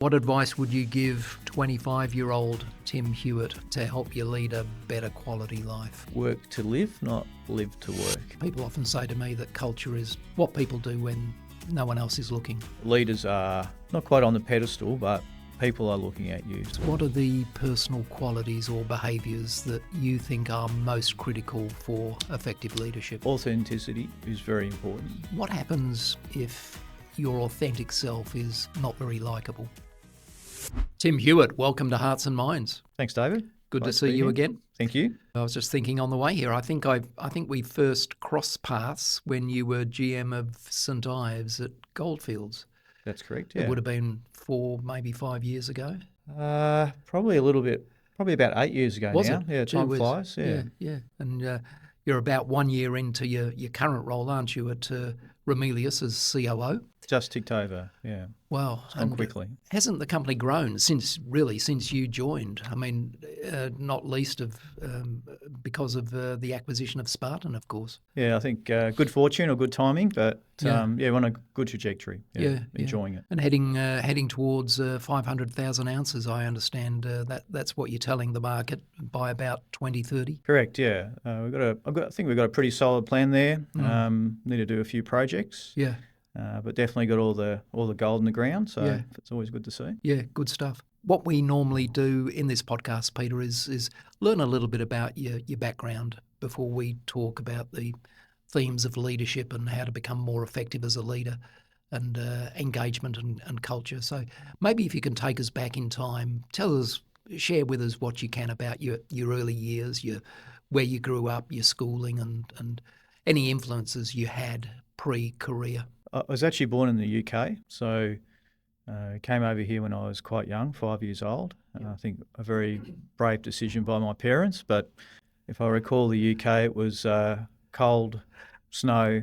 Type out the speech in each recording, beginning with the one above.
What advice would you give 25-year-old Tim Hewitt to help you lead a better quality life? Work to live, not live to work. People often say to me that culture is what people do when no one else is looking. Leaders are not quite on the pedestal, but people are looking at you. What are the personal qualities or behaviours that you think are most critical for effective leadership? Authenticity is very important. What happens if your authentic self is not very likeable? Tim Hewitt, welcome to Hearts and Minds. Thanks, David. Good to see you again. Thank you. I was just thinking on the way here, I think we first crossed paths when you were GM of St Ives at Gold Fields. That's correct, yeah. It would have been 4, maybe 5 years ago. Probably a little bit, probably about 8 years ago Was now. it? Yeah, time flies. Yeah. And you're about 1 year into your current role, aren't you, at Ramelius as COO? Just ticked over, yeah. Wow. It's gone quickly. Hasn't the company grown since you joined? I mean, not least of because of the acquisition of Spartan, of course. Yeah, I think good fortune or good timing, but we're on a good trajectory. Enjoying it. And heading towards 500,000 ounces, I understand that's what you're telling the market by about 2030. Correct, yeah. I think we've got a pretty solid plan there. Need to do a few projects. Yeah. But definitely got all the gold in the ground, so it's always good to see. Yeah, good stuff. What we normally do in this podcast, Peter, is learn a little bit about your background before we talk about the themes of leadership and how to become more effective as a leader and engagement and culture. So maybe if you can take us back in time, share with us what you can about your early years, where you grew up, your schooling and any influences you had pre-career. I was actually born in the UK, so came over here when I was quite young, 5 years old. I think a very brave decision by my parents, but if I recall the UK, it was cold, snow,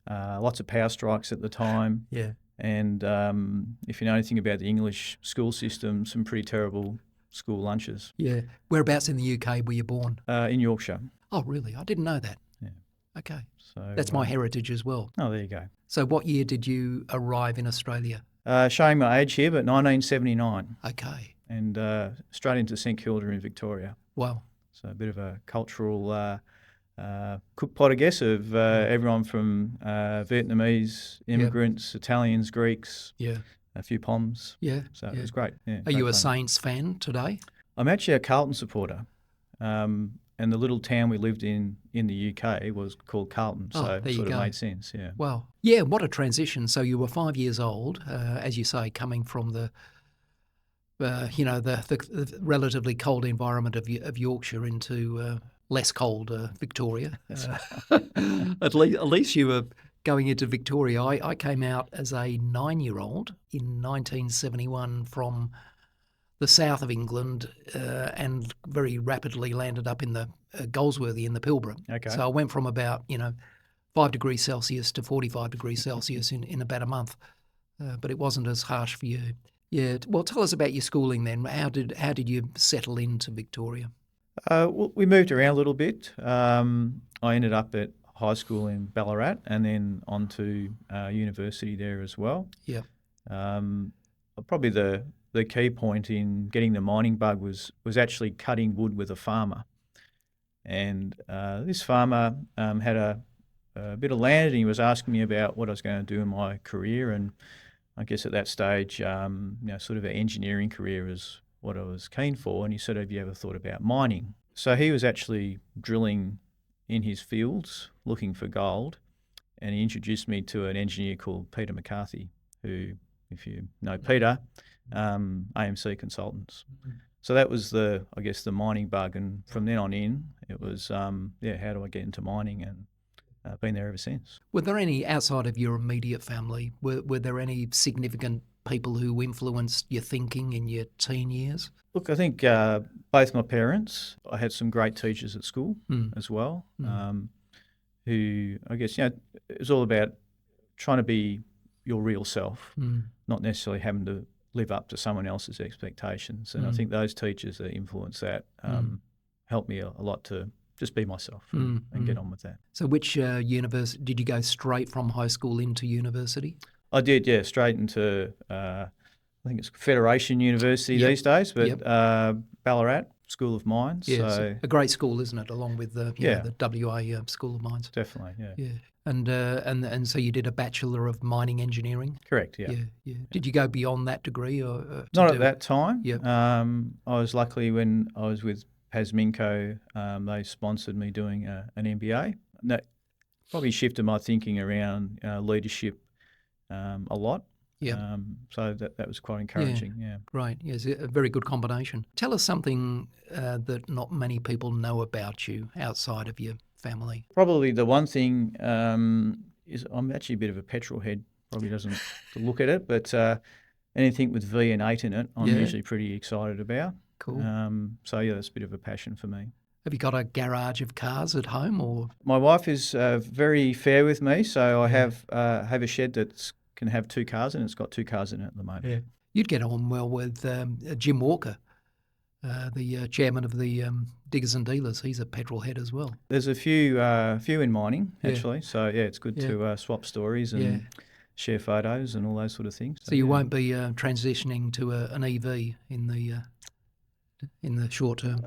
lots of power strikes at the time. Yeah. And if you know anything about the English school system, some pretty terrible school lunches. Yeah. Whereabouts in the UK were you born? In Yorkshire. Oh, really? I didn't know that. Yeah. Okay. So that's my heritage as well. Oh, there you go. So what year did you arrive in Australia? Showing my age here, but 1979. Okay. And straight into St Kilda in Victoria. Wow. So a bit of a cultural cook pot, I guess, of everyone from Vietnamese immigrants, Italians, Greeks, a few Poms. Yeah. So it was great. Yeah, Are you a Saints fan today? I'm actually a Carlton supporter. And the little town we lived in the UK was called Carlton, so it sort of made sense, yeah. Wow. Yeah, what a transition. So you were 5 years old, as you say, coming from the relatively cold environment of Yorkshire into less cold Victoria. At least you were going into Victoria. I came out as a 9-year-old in 1971 from the south of England and very rapidly landed up in the Goldsworthy in the Pilbara. Okay. So I went from about 5 degrees Celsius to 45 degrees Celsius in about a month, but it wasn't as harsh for you. Yeah. Well, tell us about your schooling then. How did you settle into Victoria? Well, we moved around a little bit. I ended up at high school in Ballarat and then on to university there as well. Yeah. Probably the key point in getting the mining bug was actually cutting wood with a farmer. And this farmer had a bit of land and he was asking me about what I was going to do in my career. And I guess at that stage, sort of an engineering career is what I was keen for. And he said, have you ever thought about mining? So he was actually drilling in his fields looking for gold. And he introduced me to an engineer called Peter McCarthy, who, if you know Peter, AMC Consultants. So that was the mining bug, and from then on in, it was how do I get into mining, and been there ever since. Were there any outside of your immediate family? Were there any significant people who influenced your thinking in your teen years? Look, I think both my parents. I had some great teachers at school as well, who I guess it was all about trying to be your real self, not necessarily having to live up to someone else's expectations. And I think those teachers that influence that helped me a lot to just be myself and get on with that. So which university, did you go straight from high school into university? I did, yeah, straight into I think it's Federation University these days, but Ballarat School of Mines. Yeah, so a great school, isn't it? Along with the WA School of Mines. Definitely, yeah. And so you did a Bachelor of Mining Engineering. Correct, yeah. Did you go beyond that degree or not at that time? Yep. I was lucky when I was with Pasminco. They sponsored me doing an MBA. And that probably shifted my thinking around leadership a lot. Yeah. So that was quite encouraging. Yeah. Right. Yes, a very good combination. Tell us something that not many people know about you outside of your family. Probably the one thing is I'm actually a bit of a petrol head. Probably doesn't look at it, but anything with V and 8 in it, I'm usually pretty excited about. Cool. So yeah, that's a bit of a passion for me. Have you got a garage of cars at home, or? My wife is very fair with me, so I have a shed that can have 2 cars, and it's got 2 cars in it at the moment. Yeah. You'd get on well with Jim Walker, the chairman of the Diggers and Dealers. He's a petrol head as well. There's a few in mining actually, so yeah, it's good to swap stories and share photos and all those sort of things. So you won't be transitioning to an EV in the short term?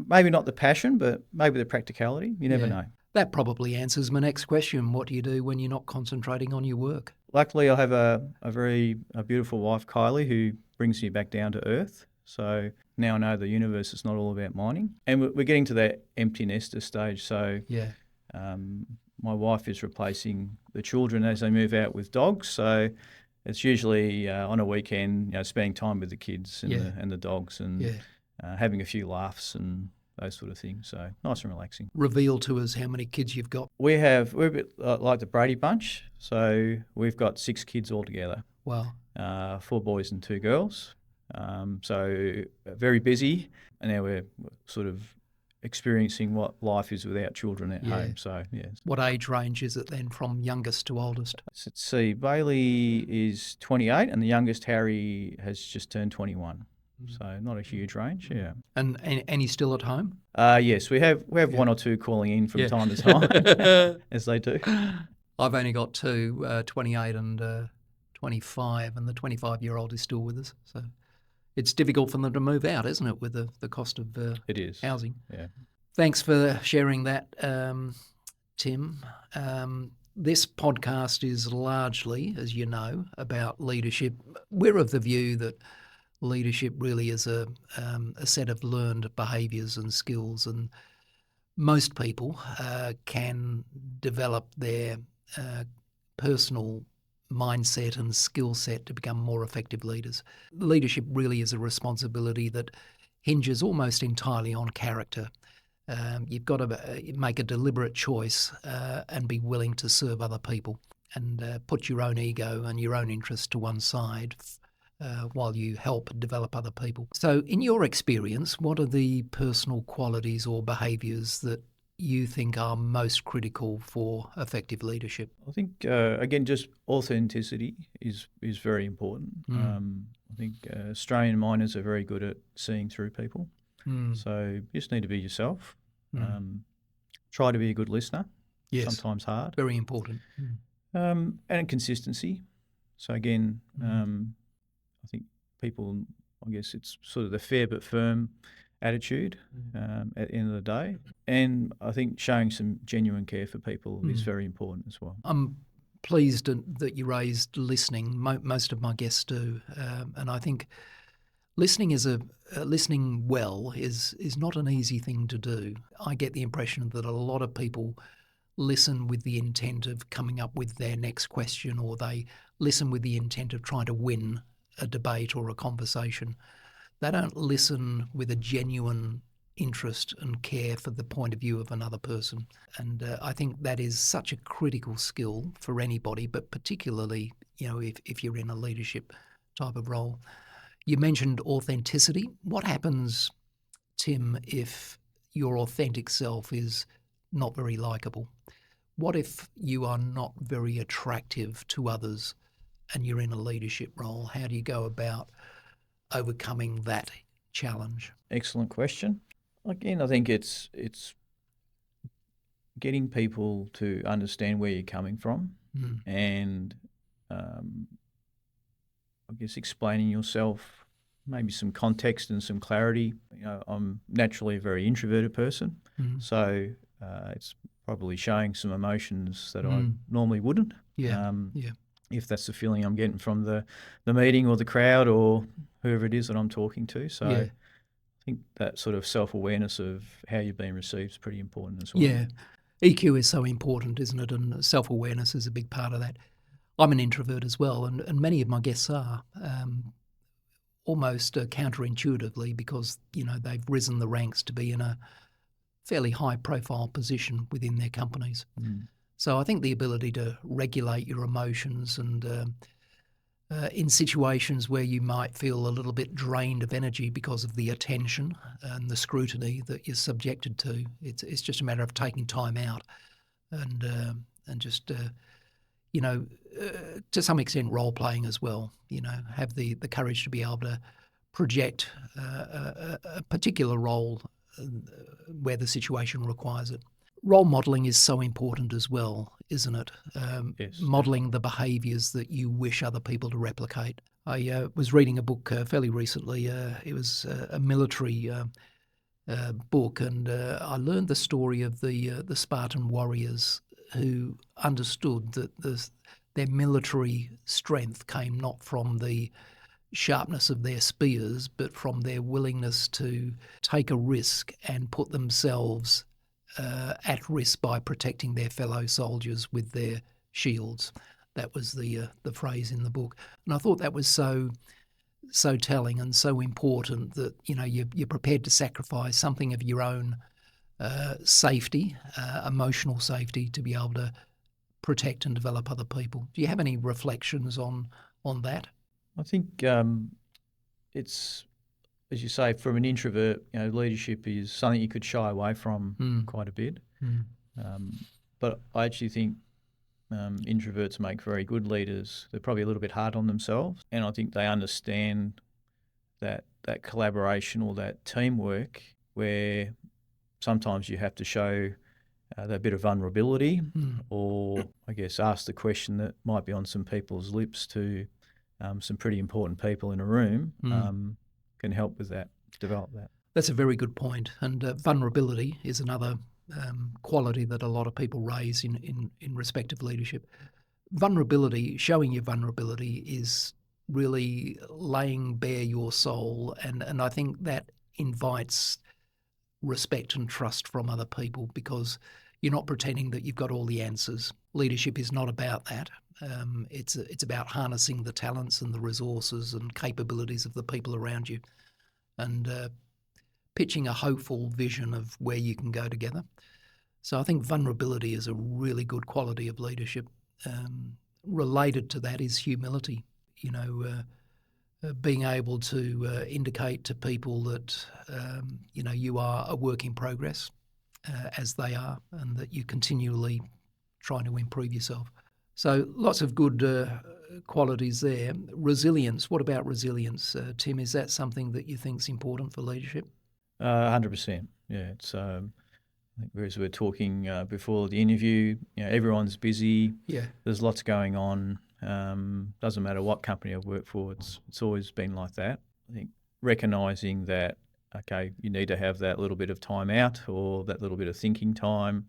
Maybe not the passion, but maybe the practicality. You never know. That probably answers my next question. What do you do when you're not concentrating on your work? Luckily, I have a very beautiful wife, Kylie, who brings me back down to earth. So now I know the universe is not all about mining. And we're getting to that empty nester stage. So my wife is replacing the children as they move out with dogs. So it's usually on a weekend, spending time with the kids and the dogs and having a few laughs and those sort of things. So nice and relaxing. Reveal to us how many kids you've got. We're a bit like the Brady Bunch. So we've got 6 kids altogether. Wow. 4 boys and 2 girls. So very busy. And now we're sort of experiencing what life is without children at home. So What age range is it then, from youngest to oldest? Let's see. Bailey is 28 and the youngest, Harry, has just turned 21. So not a huge range, And he's still at home? Yes, we have one or two calling in from time to time, as they do. I've only got 2, 28 and 25, and the 25-year-old is still with us. So it's difficult for them to move out, isn't it, with the cost of it is. housing? Yeah. Thanks for sharing that, Tim. This podcast is largely, as you know, about leadership. We're of the view that leadership really is a set of learned behaviours and skills, and most people can develop their personal mindset and skill set to become more effective leaders. Leadership really is a responsibility that hinges almost entirely on character. You've got to make a deliberate choice and be willing to serve other people and put your own ego and your own interest to one side while you help develop other people. So in your experience, what are the personal qualities or behaviours that you think are most critical for effective leadership? I think, again, just authenticity is very important. I think Australian miners are very good at seeing through people. So you just need to be yourself. Try to be a good listener. Yes. Sometimes hard. Very important. And consistency. So again, I think people, I guess it's sort of the fair but firm attitude at the end of the day. And I think showing some genuine care for people is very important as well. I'm pleased that you raised listening. Most of my guests do. And I think listening listening well is not an easy thing to do. I get the impression that a lot of people listen with the intent of coming up with their next question, or they listen with the intent of trying to win a debate or a conversation. They don't listen with a genuine interest and care for the point of view of another person. And I think that is such a critical skill for anybody, but particularly, if you're in a leadership type of role. You mentioned authenticity. What happens, Tim, if your authentic self is not very likable? What if you are not very attractive to others and you're in a leadership role? How do you go about overcoming that challenge? Excellent question. Again, I think it's getting people to understand where you're coming from and I guess, explaining yourself, maybe some context and some clarity. I'm naturally a very introverted person, so it's probably showing some emotions that I normally wouldn't. Yeah. If that's the feeling I'm getting from the meeting or the crowd or whoever it is that I'm talking to. So I think that sort of self-awareness of how you're being received is pretty important as well. Yeah. EQ is so important, isn't it? And self-awareness is a big part of that. I'm an introvert as well, and many of my guests are, almost counterintuitively, because, they've risen the ranks to be in a fairly high-profile position within their companies. So I think the ability to regulate your emotions and in situations where you might feel a little bit drained of energy because of the attention and the scrutiny that you're subjected to, it's just a matter of taking time out and just to some extent role-playing as well, have the courage to be able to project a particular role where the situation requires it. Role modelling is so important as well, isn't it? Yes. Modelling the behaviours that you wish other people to replicate. I was reading a book fairly recently. It was a military book, and I learned the story of the Spartan warriors who understood that their military strength came not from the sharpness of their spears, but from their willingness to take a risk and put themselves at risk by protecting their fellow soldiers with their shields. That was the phrase in the book, and I thought that was so telling and so important that you're prepared to sacrifice something of your own safety, emotional safety, to be able to protect and develop other people. Do you have any reflections on that? I think it's, as you say, from an introvert, leadership is something you could shy away from quite a bit. But I actually think introverts make very good leaders. They're probably a little bit hard on themselves, and I think they understand that collaboration or that teamwork where sometimes you have to show that bit of vulnerability or, I guess, ask the question that might be on some people's lips to some pretty important people in a room can help with that, develop that. That's a very good point. And vulnerability is another quality that a lot of people raise in respect of leadership. Vulnerability, showing your vulnerability, is really laying bare your soul, and I think that invites respect and trust from other people, because you're not pretending that you've got all the answers. Leadership is not about that. It's about harnessing the talents and the resources and capabilities of the people around you, and pitching a hopeful vision of where you can go together. So I think vulnerability is a really good quality of leadership. Related to that is humility. Being able to indicate to people that you are a work in progress, as they are, and that you're continually trying to improve yourself. So lots of good qualities there. Resilience. What about resilience, Tim? Is that something that you think is important for leadership? 100%. Yeah, it's. I think as we were talking before the interview, everyone's busy. Yeah. There's lots going on. Doesn't matter what company I've worked for. It's always been like that. I think recognising that, okay, you need to have that little bit of time out or that little bit of thinking time.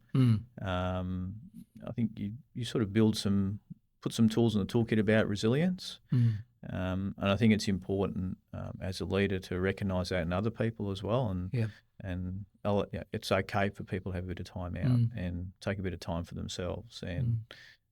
I think you sort of put some tools in the toolkit about resilience. And I think it's important as a leader to recognise that in other people as well. And it's okay for people to have a bit of time out and take a bit of time for themselves. And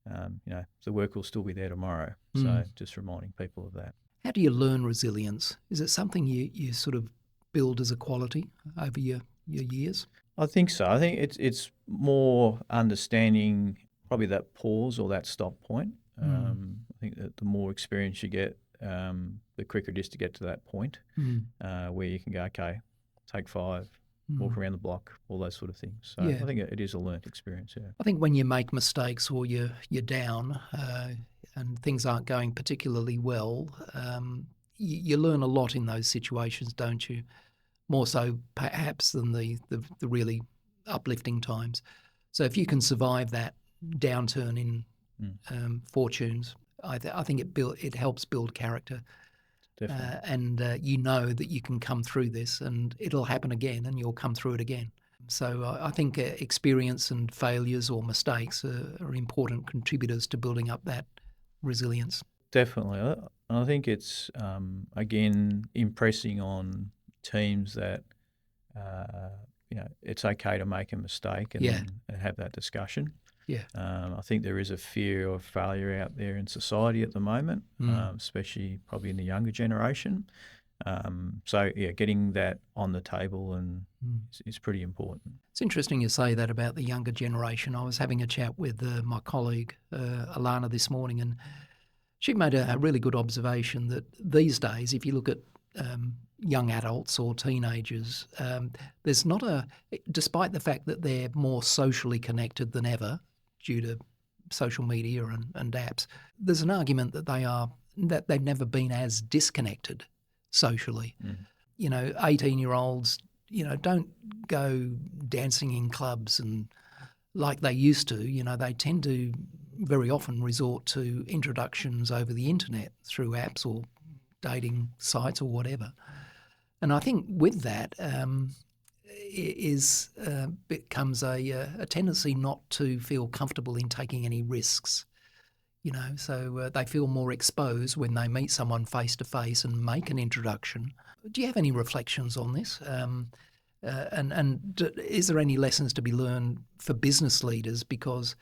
the work will still be there tomorrow. So just reminding people of that. How do you learn resilience? Is it something you sort of build as a quality over your years? I think so. I think it's more understanding probably that pause or that stop point. I think that the more experience you get, the quicker it is to get to that point where you can go, okay, take 5, walk around the block, all those sort of things. So I think it is a learnt experience, yeah. I think when you make mistakes or you're down and things aren't going particularly well, you learn a lot in those situations, don't you? More so perhaps than the really uplifting times. So if you can survive that downturn in fortunes, I think it helps build character. Definitely. And you know that you can come through this and it'll happen again and you'll come through it again. So I think experience and failures or mistakes are important contributors to building up that resilience. Definitely. I think it's, again, impressing on teams that, it's okay to make a mistake and have that discussion. Yeah. I think there is a fear of failure out there in society at the moment, especially probably in the younger generation. Getting that on the table is pretty important. It's interesting you say that about the younger generation. I was having a chat with my colleague, Alana, this morning, and she made a really good observation that these days, if you look at young adults or teenagers, there's not despite the fact that they're more socially connected than ever due to social media and apps, there's an argument that they've never been as disconnected socially. 18-year-olds, don't go dancing in clubs and like they used to. They tend to very often resort to introductions over the internet through apps or dating sites or whatever. And I think with that becomes a tendency not to feel comfortable in taking any risks. So they feel more exposed when they meet someone face to face and make an introduction. Do you have any reflections on this? And is there any lessons to be learned for business leaders? Because,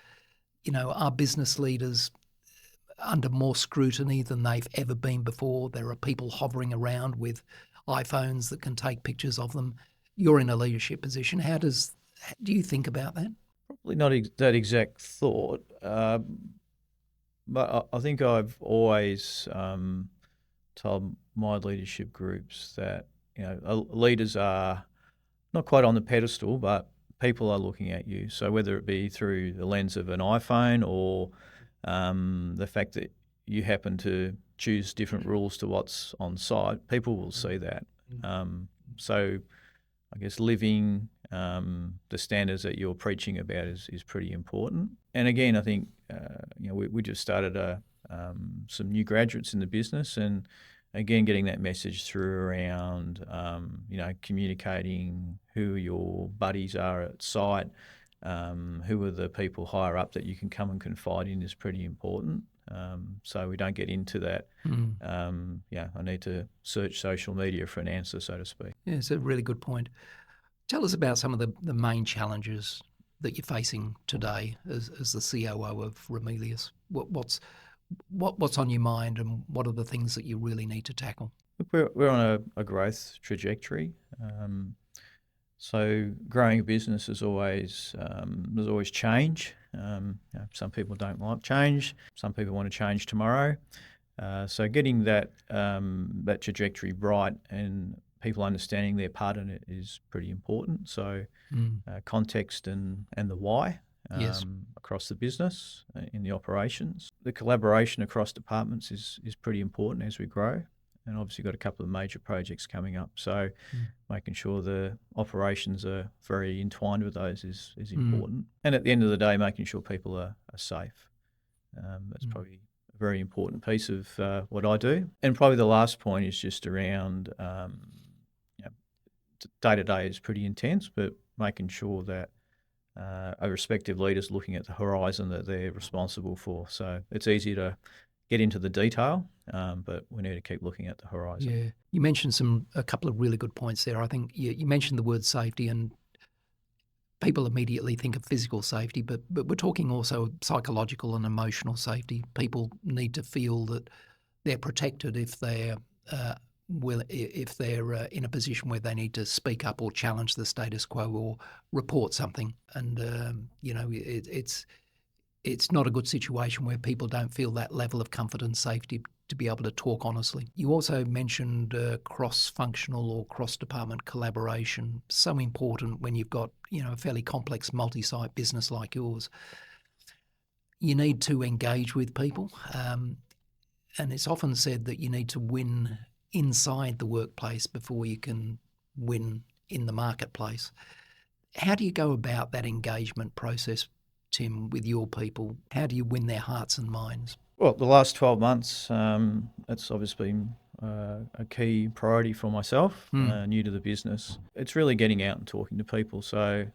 are business leaders under more scrutiny than they've ever been before? There are people hovering around with iPhones that can take pictures of them. You're in a leadership position. Do you think about that? Probably not that exact thought, but I think I've always told my leadership groups that leaders are not quite on the pedestal, but people are looking at you. So whether it be through the lens of an iPhone or the fact that you happen to choose different rules to what's on site, people will see that. So I guess living the standards that you're preaching about is pretty important. And again, I think we just started some new graduates in the business, and again, getting that message through around communicating who your buddies are at site, who are the people higher up that you can come and confide in is pretty important. So we don't get into that. I need to search social media for an answer, so to speak. Yeah, it's a really good point. Tell us about some of the main challenges that you're facing today as the COO of Ramelius. What's on your mind, and what are the things that you really need to tackle? We're on a growth trajectory. So growing a business is always there's always change. Some people don't like change. Some people want to change tomorrow. So getting that trajectory right and people understanding their part in it is pretty important. So context and the why across the business, in the operations. The collaboration across departments is pretty important as we grow. And obviously got a couple of major projects coming up. So making sure the operations are very entwined with those is important. And at the end of the day, making sure people are safe. That's probably a very important piece of what I do. And probably the last point is just around day-to-day is pretty intense, but making sure that our respective leaders looking at the horizon that they're responsible for. So it's easy to get into the detail, but we need to keep looking at the horizon. Yeah, you mentioned a couple of really good points there. I think you mentioned the word safety, and people immediately think of physical safety, but we're talking also psychological and emotional safety. People need to feel that they're protected if they're in a position where they need to speak up or challenge the status quo or report something. And it's not a good situation where people don't feel that level of comfort and safety to be able to talk honestly. You also mentioned cross-functional or cross-department collaboration, so important when you've got a fairly complex multi-site business like yours. You need to engage with people, and it's often said that you need to win inside the workplace before you can win in the marketplace. How do you go about that engagement process, Tim, with your people? How do you win their hearts and minds? Well, the last 12 months, that's obviously been a key priority for myself, new to the business. It's really getting out and talking to people. So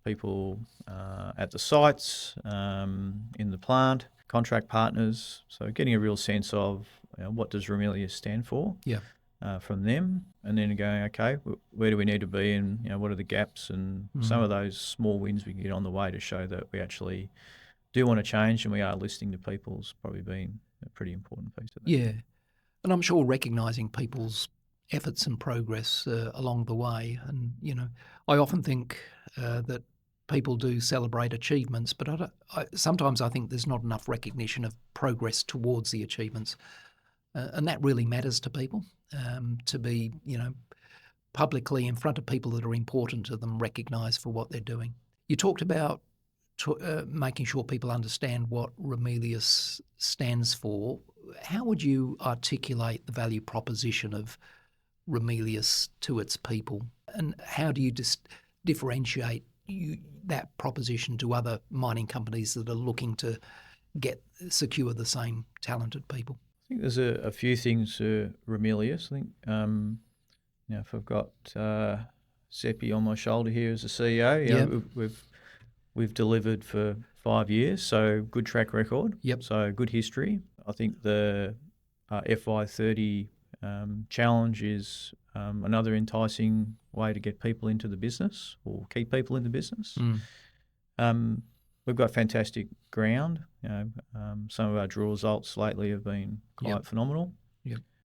people at the sites, in the plant, contract partners. So getting a real sense of what does Ramelius stand for from them, and then going, okay, where do we need to be, and what are the gaps, and some of those small wins we can get on the way to show that we actually do want to change and we are listening to people's probably been a pretty important piece of that. Yeah, and I'm sure recognising people's efforts and progress along the way. And, I often think that people do celebrate achievements, but sometimes I think there's not enough recognition of progress towards the achievements. And that really matters to people, to be, publicly in front of people that are important to them, recognised for what they're doing. You talked about making sure people understand what Ramelius stands for. How would you articulate the value proposition of Ramelius to its people, and how do you differentiate that proposition to other mining companies that are looking to secure the same talented people? I think there's a few things to Ramelius. I think if I've got Seppi on my shoulder here as a CEO, we've delivered for 5 years, so good track record. So good history. I think the FY30 challenge is another enticing way to get people into the business or keep people in the business. We've got fantastic ground. Some of our drill results lately have been quite phenomenal.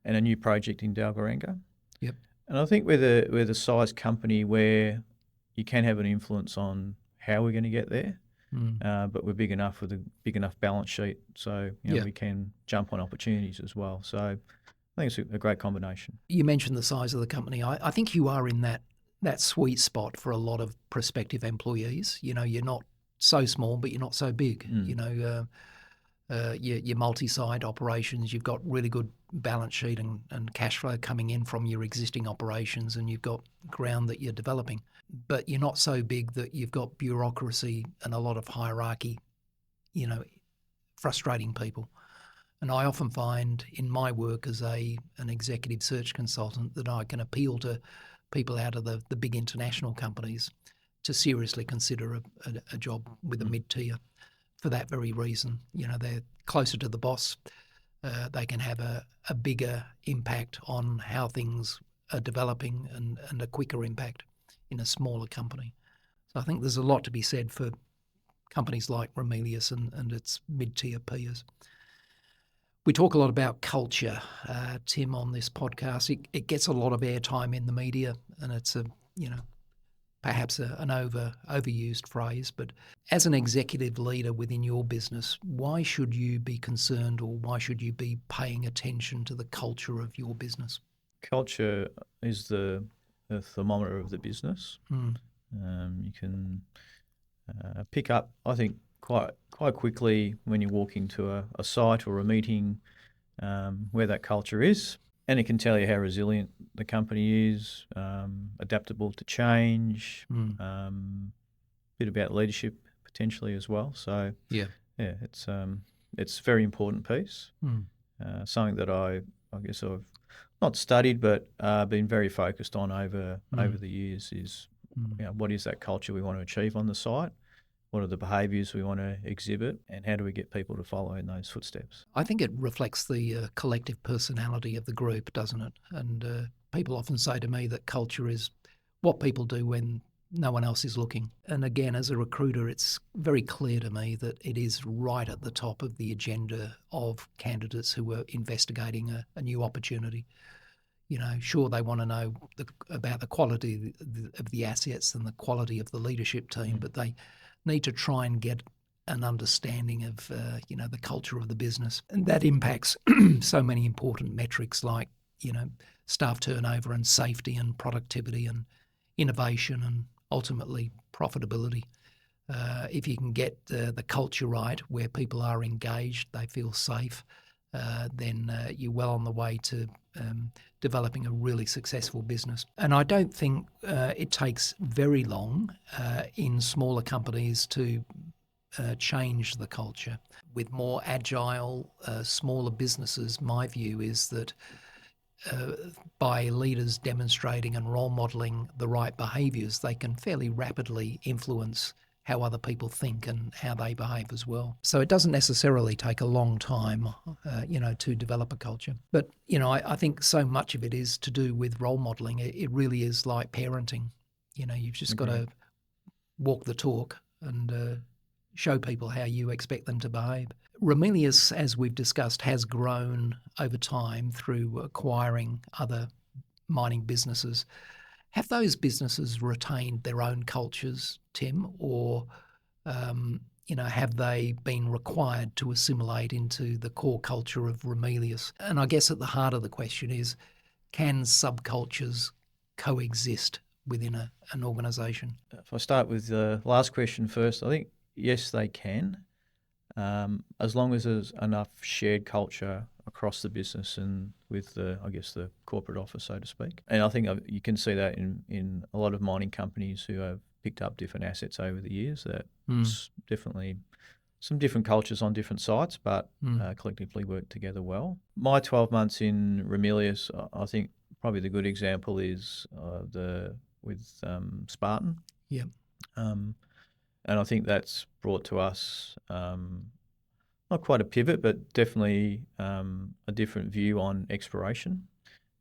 And a new project in Dalgaranga. And I think we're the size company where you can have an influence on how we're going to get there, but we're big enough with a big enough balance sheet, so we can jump on opportunities as well. So I think it's a great combination. You mentioned the size of the company. I think you are in that sweet spot for a lot of prospective employees. You're not so small, but you're not so big. Your multi-site operations, you've got really good balance sheet and cash flow coming in from your existing operations, and you've got ground that you're developing. But you're not so big that you've got bureaucracy and a lot of hierarchy, frustrating people. And I often find in my work as an executive search consultant that I can appeal to people out of the big international companies to seriously consider a job with a mid-tier. For that very reason, they're closer to the boss. They can have a bigger impact on how things are developing and a quicker impact in a smaller company. So I think there's a lot to be said for companies like Ramelius and its mid-tier peers. We talk a lot about culture, Tim, on this podcast. It gets a lot of airtime in the media, and it's perhaps an overused phrase, but as an executive leader within your business, why should you be concerned, or why should you be paying attention to the culture of your business? Culture is the thermometer of the business. You can pick up, I think, quite quickly when you walk into a site or a meeting where that culture is. And it can tell you how resilient the company is, adaptable to change, a bit about leadership potentially as well. So it's a very important piece. Something that I guess I've not studied but been very focused on over the years is what is that culture we want to achieve on the site? What are the behaviours we want to exhibit, and how do we get people to follow in those footsteps? I think it reflects the collective personality of the group, doesn't it? And people often say to me that culture is what people do when no one else is looking. And again, as a recruiter, it's very clear to me that it is right at the top of the agenda of candidates who are investigating a new opportunity. Sure, they want to know about the quality of the assets and the quality of the leadership team, but they need to try and get an understanding of, the culture of the business. And that impacts so many important metrics like, staff turnover and safety and productivity and innovation and ultimately profitability. If you can get the culture right where people are engaged, they feel safe, then you're well on the way to developing a really successful business. And I don't think it takes very long in smaller companies to change the culture with more agile, smaller businesses. My view is that by leaders demonstrating and role modelling the right behaviours, they can fairly rapidly influence how other people think and how they behave as well. So it doesn't necessarily take a long time, to develop a culture. But, I think so much of it is to do with role modelling. It really is like parenting. You've just got to walk the talk and show people how you expect them to behave. Ramelius, as we've discussed, has grown over time through acquiring other mining businesses. Have those businesses retained their own cultures, Tim, or have they been required to assimilate into the core culture of Ramelius? And I guess at the heart of the question is, can subcultures coexist within an organisation? If I start with the last question first, I think yes, they can, as long as there's enough shared culture across the business and with the corporate office, so to speak. And I think you can see that in a lot of mining companies who have picked up different assets over the years, that it's definitely some different cultures on different sites, but collectively work together well. My 12 months in Ramelius, I think probably the good example is with Spartan. Yeah. And I think that's brought to us not quite a pivot, but definitely a different view on exploration,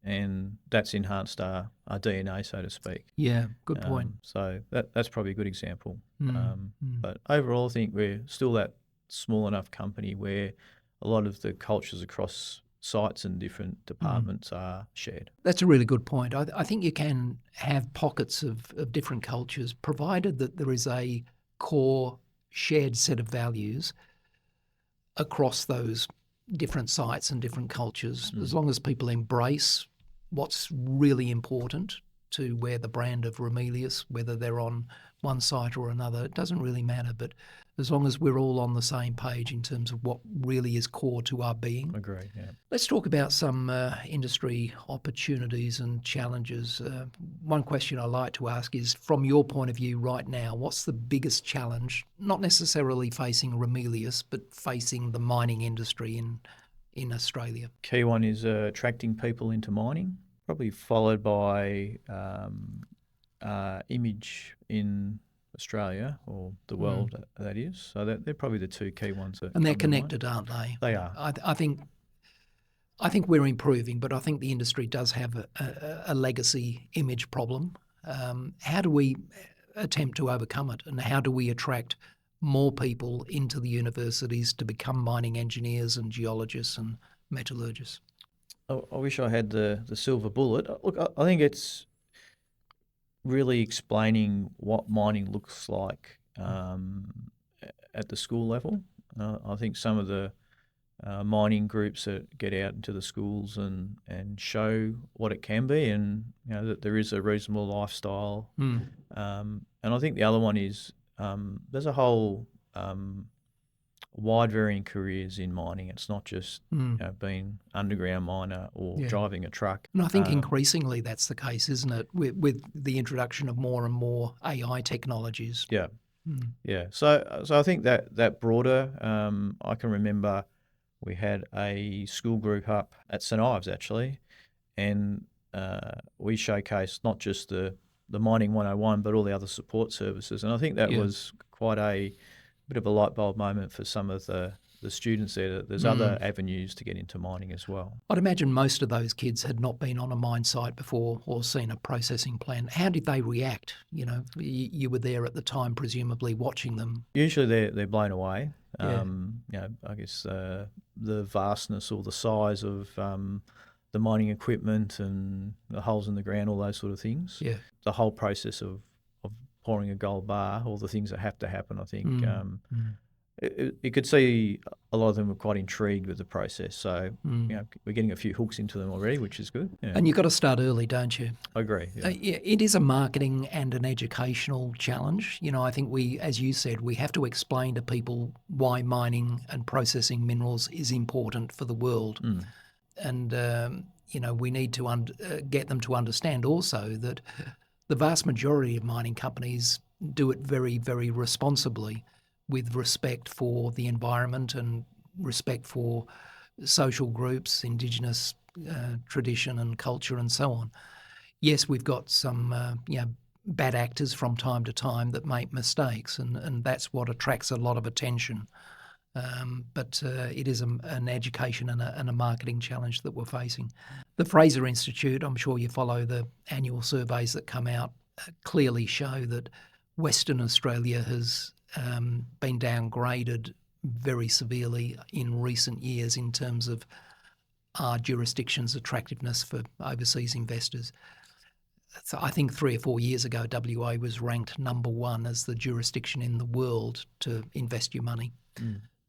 and that's enhanced our DNA, so to speak. Yeah, good point. So that's probably a good example. But overall, I think we're still that small enough company where a lot of the cultures across sites and different departments are shared. That's a really good point. I think you can have pockets of different cultures, provided that there is a core shared set of values across those different sites and different cultures. As long as people embrace what's really important to wear the brand of Ramelius, whether they're on one site or another, it doesn't really matter. But as long as we're all on the same page in terms of what really is core to our being. Agree, yeah. Let's talk about some industry opportunities and challenges. One question I like to ask is, from your point of view right now, what's the biggest challenge, not necessarily facing Ramelius, but facing the mining industry in Australia? Key one is attracting people into mining, probably followed by image in Australia or the world, that is. So they're probably the two key ones. And they're connected, aren't they? They are. I think we're improving, but I think the industry does have a legacy image problem. How do we attempt to overcome it, and how do we attract more people into the universities to become mining engineers and geologists and metallurgists? I wish I had the silver bullet. Look, I think it's really explaining what mining looks like at the school level. I think some of the mining groups that get out into the schools and show what it can be, and that there is a reasonable lifestyle. And I think the other one is there's a whole wide varying careers in mining. It's not just being underground miner or driving a truck. And I think increasingly that's the case, isn't it? With the introduction of more and more AI technologies. Yeah, yeah. So I think that broader. I can remember we had a school group up at St Ives actually, and we showcased not just the mining 101, but all the other support services. And I think that was quite a bit of a light bulb moment for some of the students there. There's other avenues to get into mining as well. I'd imagine most of those kids had not been on a mine site before or seen a processing plant. How did they react? You were there at the time, presumably watching them. Usually they're blown away. I guess the vastness or the size of the mining equipment and the holes in the ground, all those sort of things. Yeah. The whole process of pouring a gold bar, all the things that have to happen, I think. You could see a lot of them were quite intrigued with the process. So, we're getting a few hooks into them already, which is good. Yeah. And you've got to start early, don't you? I agree. Yeah. It is a marketing and an educational challenge. I think we, as you said, we have to explain to people why mining and processing minerals is important for the world. And, we need to get them to understand also that the vast majority of mining companies do it very, very responsibly. with respect for the environment and respect for social groups, Indigenous tradition and culture and so on. Yes, we've got some bad actors from time to time that make mistakes, and that's what attracts a lot of attention. But it is an education and a marketing challenge that we're facing. The Fraser Institute, I'm sure you follow the annual surveys that come out, clearly show that Western Australia has been downgraded very severely in recent years in terms of our jurisdiction's attractiveness for overseas investors. So I think 3 or 4 years ago, WA was ranked number 1 as the jurisdiction in the world to invest your money.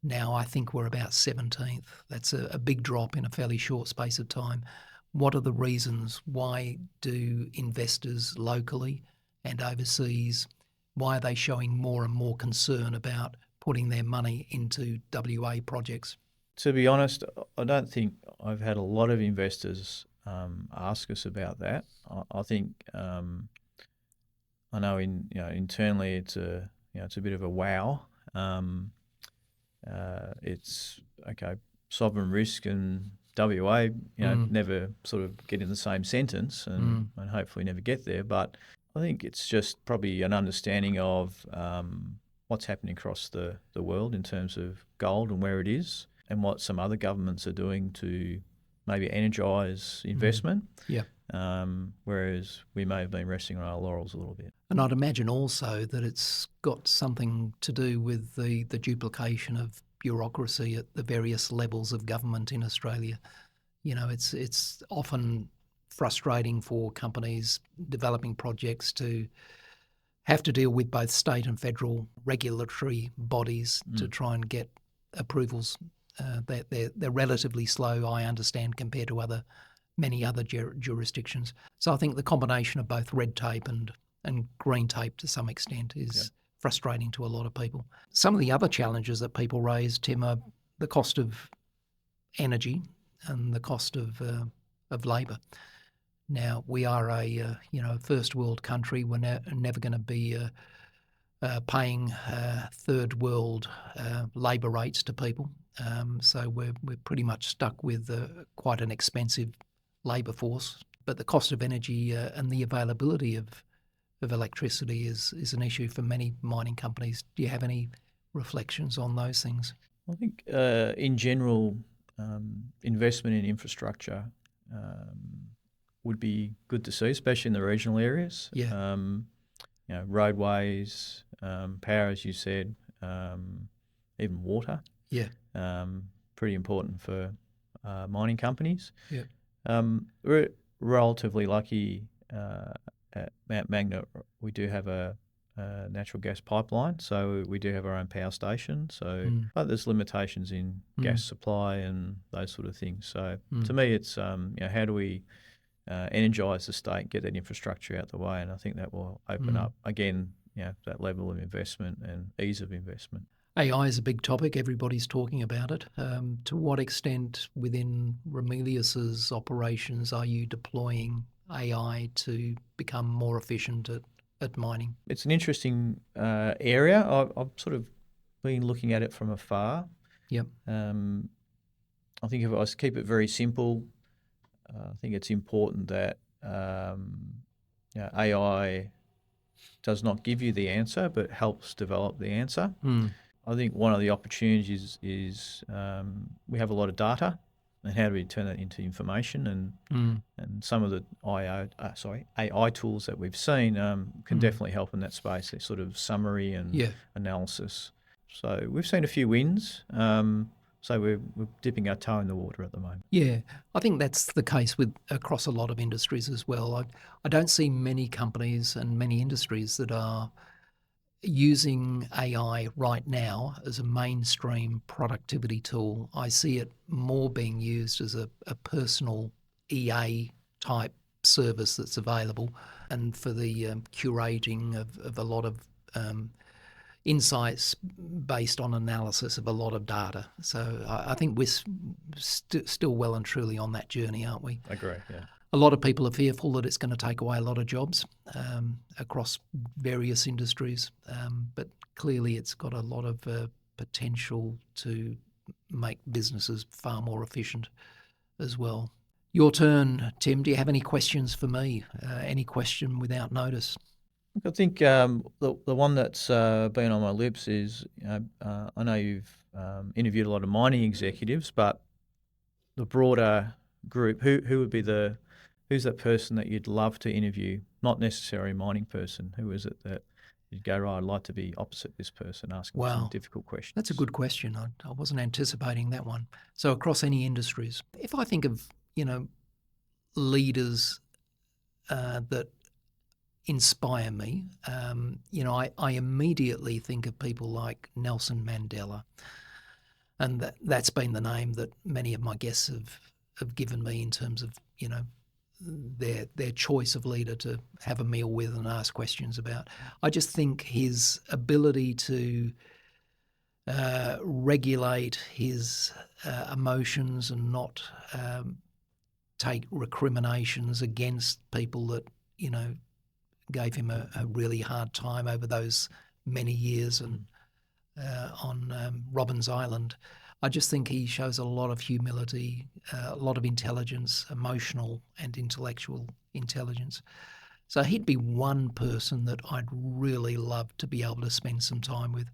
Now I think we're about 17th. That's a big drop in a fairly short space of time. What are the reasons? Why do investors locally and overseas, why are they showing more and more concern about putting their money into WA projects? To be honest, I don't think I've had a lot of investors ask us about that. I think I know internally it's a bit of a wow. It's okay. Sovereign risk and WA, never sort of get in the same sentence, and hopefully never get there. But I think it's just probably an understanding of what's happening across the world in terms of gold and where it is, and what some other governments are doing to maybe energise investment. Whereas we may have been resting on our laurels a little bit. And I'd imagine also that it's got something to do with the duplication of bureaucracy at the various levels of government in Australia. It's often frustrating for companies developing projects to have to deal with both state and federal regulatory bodies to try and get approvals. They're relatively slow, I understand, compared to many other jurisdictions. So I think the combination of both red tape and green tape to some extent is frustrating to a lot of people. Some of the other challenges that people raise, Tim, are the cost of energy and the cost of labour. Now, we are a first world country. We're never going to be paying third world labour rates to people. So we're pretty much stuck with quite an expensive labour force. But the cost of energy and the availability of electricity is an issue for many mining companies. Do you have any reflections on those things? I think in general, investment in infrastructure would be good to see, especially in the regional areas. Roadways, power, as you said, even water. Pretty important for mining companies. We're relatively lucky at Mount Magnet. We do have a natural gas pipeline, so we do have our own power station. So, but there's limitations in gas supply and those sort of things. So, to me, it's how do we energise the state, get that infrastructure out the way, and I think that will open up again, that level of investment and ease of investment. AI is a big topic. Everybody's talking about it. To what extent within Ramelius's operations are you deploying AI to become more efficient at mining? It's an interesting area. I've sort of been looking at it from afar. I think if I was to keep it very simple, I think it's important that AI does not give you the answer, but helps develop the answer. I think one of the opportunities is we have a lot of data, and how do we turn that into information? And some of the AI tools that we've seen can definitely help in that space. They're sort of summary and analysis. So we've seen a few wins. So we're dipping our toe in the water at the moment. Yeah, I think that's the case across a lot of industries as well. I don't see many companies and many industries that are using AI right now as a mainstream productivity tool. I see it more being used as a personal EA type service that's available, and for the curating of a lot of insights based on analysis of a lot of data. So I think we're still well and truly on that journey, aren't we? I agree, yeah. A lot of people are fearful that it's going to take away a lot of jobs across various industries, but clearly it's got a lot of potential to make businesses far more efficient as well. Your turn, Tim. Do you have any questions for me? Any question without notice? I think the one that's been on my lips is, I know you've interviewed a lot of mining executives, but the broader group, who would be who's that person that you'd love to interview? Not necessarily a mining person. Who is it that you'd go, right, I'd like to be opposite this person, asking some difficult questions? That's a good question. I wasn't anticipating that one. So across any industries, if I think of, leaders that inspire me, I immediately think of people like Nelson Mandela. And that's been the name that many of my guests have given me in terms of, their choice of leader to have a meal with and ask questions about. I just think his ability to regulate his emotions and not take recriminations against people that, gave him a really hard time over those many years and on Robben's Island. I just think he shows a lot of humility, a lot of intelligence, emotional and intellectual intelligence. So he'd be one person that I'd really love to be able to spend some time with.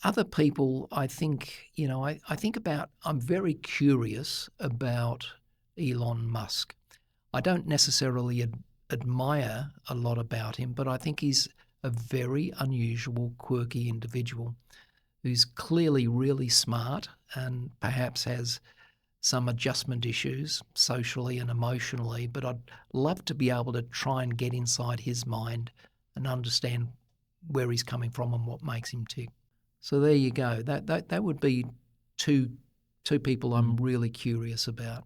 Other people, I think, I'm very curious about Elon Musk. I don't necessarily admire a lot about him, but I think he's a very unusual, quirky individual who's clearly really smart and perhaps has some adjustment issues socially and emotionally, but I'd love to be able to try and get inside his mind and understand where he's coming from and what makes him tick. So there you go. That would be two people I'm really curious about.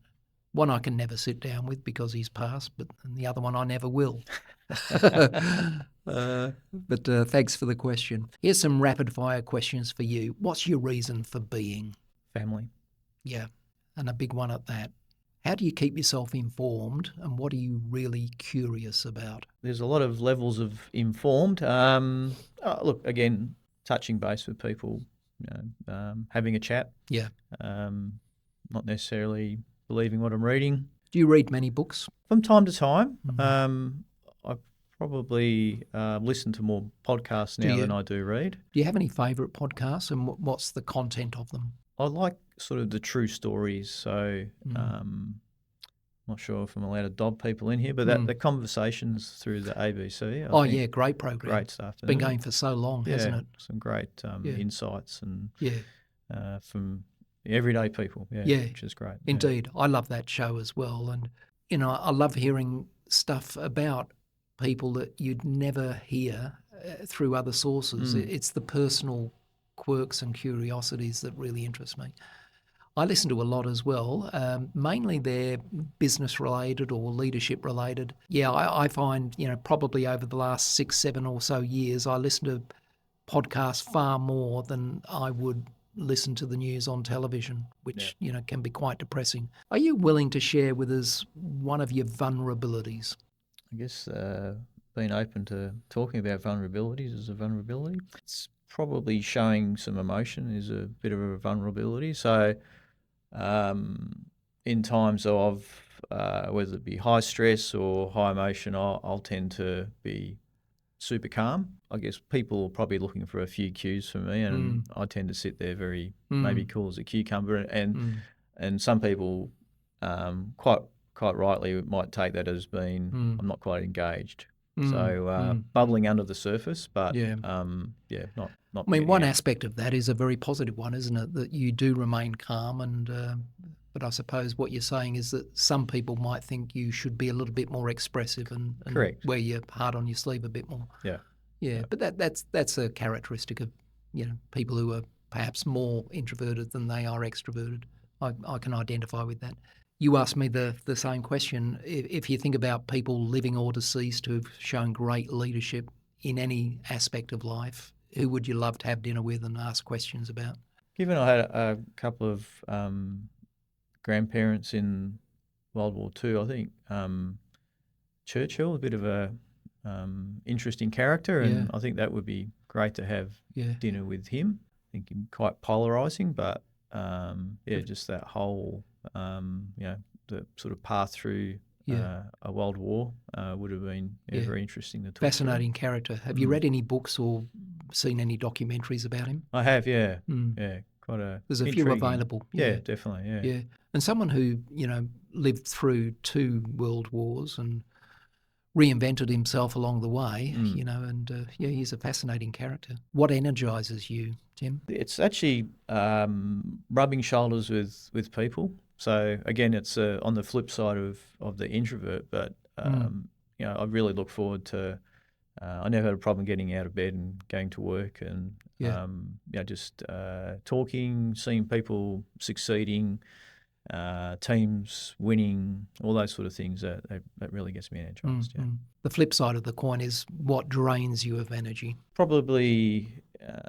One I can never sit down with because he's passed, and the other one I never will. But thanks for the question. Here's some rapid-fire questions for you. What's your reason for being? Family. Yeah, and a big one at that. How do you keep yourself informed, and what are you really curious about? There's a lot of levels of informed. Look, again, touching base with people, having a chat. Yeah. Not necessarily believing what I'm reading. Do you read many books? From time to time. I probably listen to more podcasts now than I do read. Do you have any favourite podcasts, and what's the content of them? I like sort of the true stories. So I'm not sure if I'm allowed to dob people in here, but the conversations through the ABC. I think great program. Great stuff. It's been going for so long, hasn't it? Some great insights and from everyday people, which is great. Indeed. I love that show as well. And, I love hearing stuff about people that you'd never hear through other sources. It's the personal quirks and curiosities that really interest me. I listen to a lot as well. Mainly they're business related or leadership related. Yeah, I find, probably over the last 6, 7 or so years, I listen to podcasts far more than I would listen to the news on television, which, can be quite depressing. Are you willing to share with us one of your vulnerabilities? I guess being open to talking about vulnerabilities is a vulnerability. It's probably showing some emotion is a bit of a vulnerability. So in times of whether it be high stress or high emotion, I'll tend to be super calm. I guess people are probably looking for a few cues from me, and I tend to sit there very maybe cool as a cucumber. And some people quite rightly might take that as being I'm not quite engaged. So bubbling under the surface, but not. I mean, one aspect of that is a very positive one, isn't it? That you do remain calm, and but I suppose what you're saying is that some people might think you should be a little bit more expressive and Correct. wear your heart on your sleeve a bit more. Yeah. But that's a characteristic of people who are perhaps more introverted than they are extroverted. I can identify with that. You asked me the same question. If you think about people living or deceased who've shown great leadership in any aspect of life, who would you love to have dinner with and ask questions about? Given I had a couple of grandparents in World War II, I think Churchill, a bit of a interesting character, and I think that would be great to have dinner with him. I think him quite polarising, but just that whole the sort of path through a world war would have been very interesting to talk Fascinating character. Have you read any books or seen any documentaries about him? I have, yeah. Quite There's a few available. Yeah, definitely, yeah. And someone who, lived through 2 world wars and reinvented himself along the way, and he's a fascinating character. What energises you, Tim? It's actually rubbing shoulders with people. So again, it's on the flip side of the introvert, but I really look forward to. I never had a problem getting out of bed and going to work, and just talking, seeing people succeeding, teams winning, all those sort of things. That really gets me energized. The flip side of the coin is what drains you of energy. Probably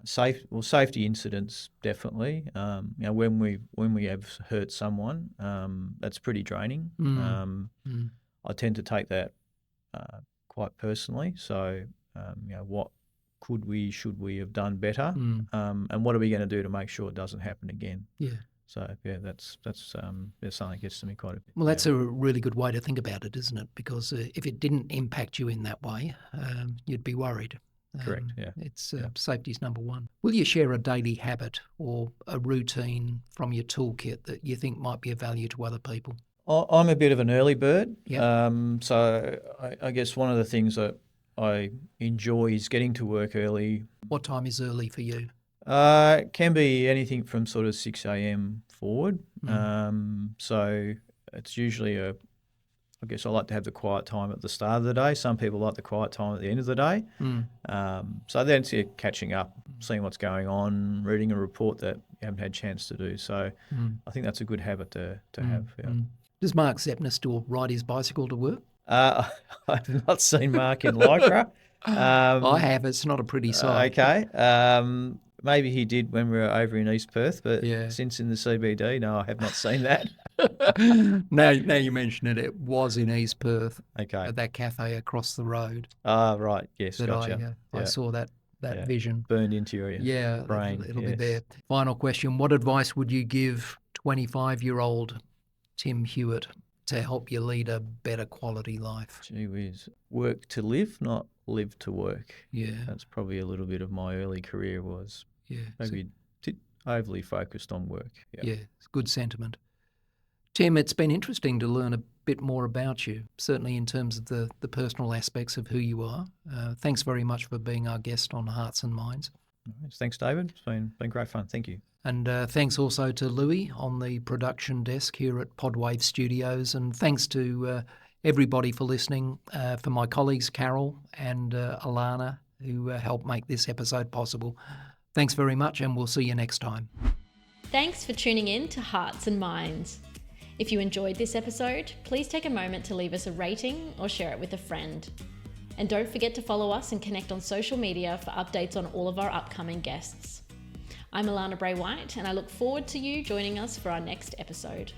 safety incidents, definitely. When we have hurt someone, that's pretty draining. I tend to take that quite personally. So, what should we have done better, and what are we going to do to make sure it doesn't happen again? Yeah. So that's something that gets to me quite a bit. Well, that's a really good way to think about it, isn't it? Because if it didn't impact you in that way, you'd be worried. Correct. Yeah. It's safety's number one. Will you share a daily habit or a routine from your toolkit that you think might be of value to other people? I'm a bit of an early bird. So I guess one of the things that I enjoy is getting to work early. What time is early for you? It can be anything from sort of 6 a.m. forward. So it's usually I guess I like to have the quiet time at the start of the day. Some people like the quiet time at the end of the day. So then it's catching up, seeing what's going on, reading a report that you haven't had a chance to do. So I think that's a good habit to have. Yeah. Does Mark Zepner still ride his bicycle to work? I've not seen Mark in Lycra. I have. It's not a pretty sight. Okay. Maybe he did when we were over in East Perth, but since in the CBD, no, I have not seen that. Now you mention it, it was in East Perth. Okay. At that cafe across the road. Right. Yes, that gotcha. I saw that vision. Burned into your brain. It'll be there. Final question. What advice would you give 25-year-old Tim Hewitt to help you lead a better quality life? Gee whiz. Work to live, not live to work. Yeah. That's probably a little bit of my early career was maybe overly focused on work. Yeah, it's good sentiment. Tim, it's been interesting to learn a bit more about you, certainly in terms of the personal aspects of who you are. Thanks very much for being our guest on Hearts and Minds. Thanks, David. It's been great fun. Thank you. And thanks also to Louis on the production desk here at Podwave Studios. And thanks to everybody for listening, for my colleagues Carol and Alana, who helped make this episode possible. Thanks very much, and we'll see you next time. Thanks for tuning in to Hearts and Minds. If you enjoyed this episode, please take a moment to leave us a rating or share it with a friend. And don't forget to follow us and connect on social media for updates on all of our upcoming guests. I'm Alana Bray-White, and I look forward to you joining us for our next episode.